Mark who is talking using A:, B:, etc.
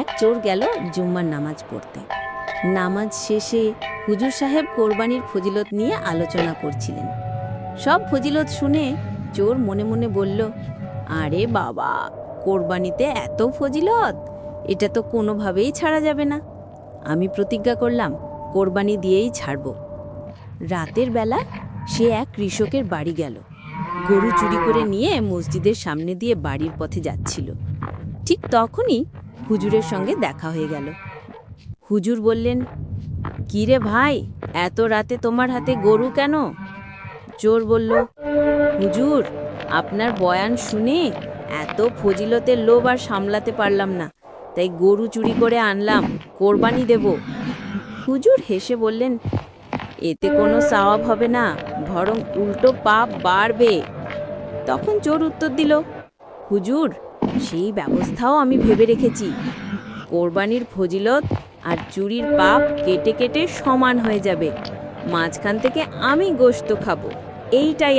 A: এক চোর গেল জুম্মার নামাজ পড়তে। নামাজ শেষে হুজুর সাহেব কোরবানির ফজিলত নিয়ে আলোচনা করছিলেন। সব ফজিলত শুনে চোর মনে মনে বলল, আরে বাবা, কোরবানিতে এত ফজিলত, এটা তো কোনোভাবেই ছাড়া যাবে না। আমি প্রতিজ্ঞা করলাম কোরবানি দিয়েই ছাড়ব। রাতের বেলা সে এক কৃষকের বাড়ি গেল। গরু চুরি করে নিয়ে মসজিদের সামনে দিয়ে বাড়ির পথে যাচ্ছিল। ঠিক তখনই হুজুরের সঙ্গে দেখা হয়ে গেল। হুজুর বললেন, কি রে ভাই, এত রাতে তোমার হাতে গরু কেন? চোর বলল, হুজুর, আপনার বয়ান শুনে এত ফজিলতের লোভ আর সামলাতে পারলাম না, তাই গরু চুরি করে আনলাম, কোরবানি দেব। হুজুর হেসে বললেন, এতে কোনো সওয়াব হবে না, বরং উল্টো পাপ বাড়বে। তখন চোর উত্তর দিল, হুজুর, সেই ব্যবস্থাও আমি ভেবে রেখেছি। কোরবানির ফজিলত আর চুরির পাপ কেটে কেটে সমান হয়ে যাবে। মাঝখান থেকে আমি গোশত খাবো, এইটাই